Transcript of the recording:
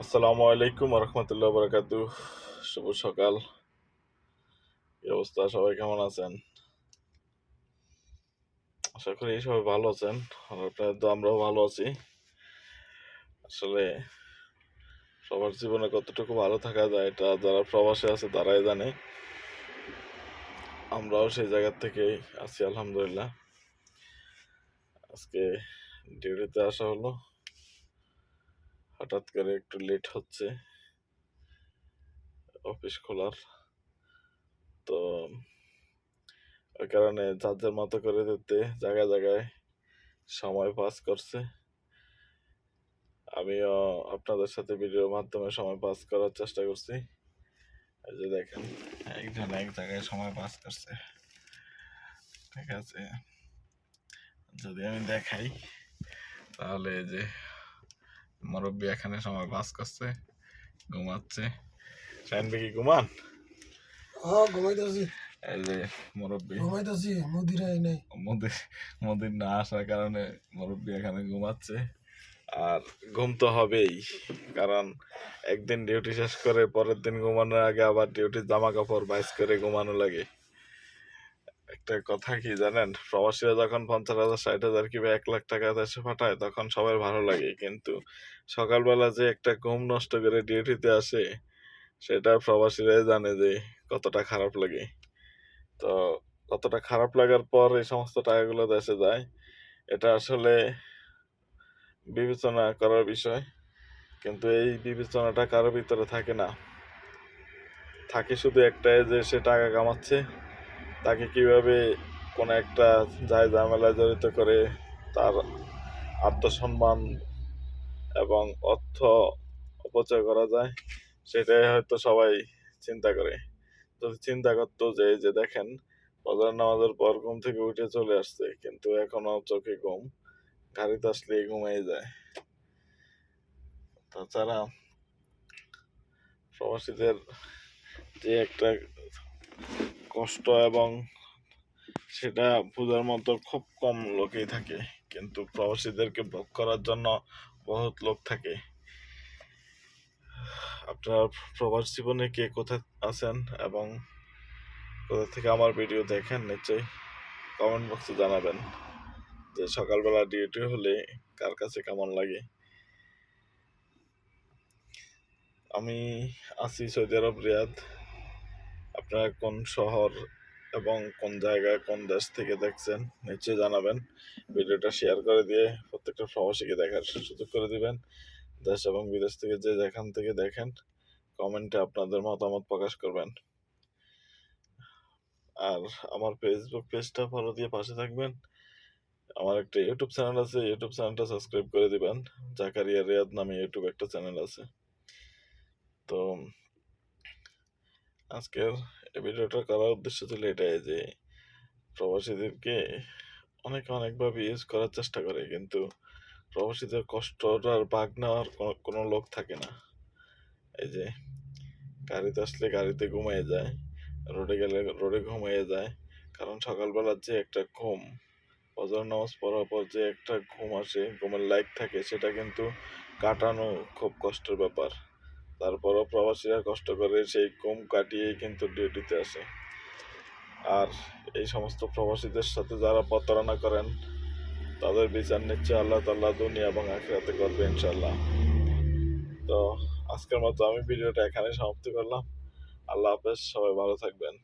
আসসালামু আলাইকুম রহমতুল্লাহ বারাকাতু। শুভ সকাল। কি অবস্থা? সবাই কেমন আছেন? আশা করি সবাই ভালো আছেন। আর আপনাদের তো আমরাও ভালো আছি। আসলে সবার জীবনে কতটুকু ভালো থাকা যায় এটা যারা প্রবাসে আছে তারাই জানে। আমরাও সেই জায়গা থেকেই আছি আলহামদুলিল্লাহ। আজকে ডিউটিতে আসা হলো, হঠাৎ করে একটু লেট হচ্ছে অফিস খোলার। তো ওই কারণে যার যার মতো করে দিতে জায়গায় জায়গায় সময় পাস করছে। আমিও আপনাদের সাথে ভিডিওর মাধ্যমে সময় পাস করার চেষ্টা করছি। এই যে দেখেন, একজন এক জায়গায় সময় পাস করছে। ঠিক আছে, যদি আমি দেখাই তাহলে এই যে মুরব্বী এখানে সময় পাস করছে, ঘুমাচ্ছে। শাইন ভাই কি ঘুমান? হ্যাঁ ঘুমাইতেছি এই যে মুরব্বী, ঘুমাইতেছি মুদিরাই নাই। মোদির মোদির না আসার কারণে মুরব্বী এখানে ঘুমাচ্ছে। আর ঘুম তো হবেই, কারণ একদিন ডিউটি শেষ করে পরের দিন ঘুমানোর আগে আবার ডিউটির জামা কাপড় বাইস করে ঘুমানো লাগে। একটা কথা কি জানেন, প্রবাসীরা যখন 50,000 60,000 কিংবা 1 লাখ টাকা দেশে পাঠায় তখন সবার ভালো লাগে, কিন্তু সকালবেলা যে একটা ঘুম নষ্ট করে ডিউটিতে আসে সেটা প্রবাসীরাই জানে যে কতটা খারাপ লাগে। তো কতটা খারাপ লাগার পর এই সমস্ত টাকাগুলো দেশে যায়, এটা আসলে বিবেচনা করার বিষয়। কিন্তু এই বিবেচনাটা কারো ভিতরে থাকে না, থাকে শুধু একটাই যে সে টাকা কামাচ্ছে, তাকে কিভাবে কোনো একটা যায় ঝামেলায় জড়িত করে তার আত্মসম্মান এবং অর্থ অপচয় করা যায়, সেটাই হয়তো সবাই চিন্তা করে। যদি চিন্তা করতো যে এই যে দেখেন, ফজর নামাজের পর ঘুম থেকে উঠে চলে আসছে কিন্তু এখনো চোখে ঘুম, গাড়িতে আসলে ঘুমিয়ে যায়। তাছাড়া প্রবাসীদের যে একটা কষ্ট এবং সেটা বোঝার মতো খুব কম লোকই থাকে, কিন্তু প্রবাসীদেরকে ভোগ করার জন্য বহুত লোক থাকে। আপনার প্রবাস জীবনে কে কোথায় আছেন এবং কোথা থেকে আমার ভিডিও দেখেন নিশ্চয়ই কমেন্ট বক্সে জানাবেন যে সকালবেলা ডিউটি হলে কার কাছে কেমন লাগে। আমি আছি সৌদি আরব, রিয়াদ। আপনারা কোন শহর এবং কোন জায়গায় কোন দেশ থেকে দেখছেন নিশ্চয়ই জানাবেন। ভিডিওটা শেয়ার করে দিয়ে প্রত্যেকটা প্রবাসীকে দেখার সুযোগ করে দিবেন। দেশ এবং বিদেশ থেকে যে যেখান থেকে দেখেন কমেন্টে আপনাদের মতামত প্রকাশ করবেন। আর আমার ফেসবুক পেজটা ফলো দিয়ে পাশে থাকবেন। আমার একটা ইউটিউব চ্যানেল আছে, ইউটিউব চ্যানেলটা সাবস্ক্রাইব করে দিবেন। জাকারিয়া রিয়াদ নামে ইউটিউব একটা চ্যানেল আছে। তো আজকের এই ভিডিওটা করার উদ্দেশ্য ছিল এটাই যে প্রবাসীদেরকে অনেকে অনেকভাবে ইউজ করার চেষ্টা করে, কিন্তু প্রবাসীদের কষ্টটার ভাগ নেওয়ার কোনো লোক থাকে না। এই যে গাড়িতে আসলে গাড়িতে ঘুমিয়ে যায়, রোডে গেলে রোডে ঘুমিয়ে যায়, কারণ সকালবেলার যে একটা ঘুম, ফজর নামাজ পড়ার পর যে একটা ঘুম আসে, ঘুমের লাইক থাকে, সেটা কিন্তু কাটানো খুব কষ্টের ব্যাপার। তারপরও প্রবাসীরা কষ্ট করে সেই ঘুম কাটিয়েই কিন্তু ডিউটিতে আসে। আর এই সমস্ত প্রবাসীদের সাথে যারা প্রতারণা করেন তাদের বিচার নিচ্ছে আল্লাহ তাআলা দুনিয়া এবং আখিরাতে করবে ইনশাআল্লাহ। তো আজকের মতো আমি ভিডিওটা এখানে সমাপ্তি করলাম। আল্লাহ হাফেজ, সবাই ভালো থাকবেন।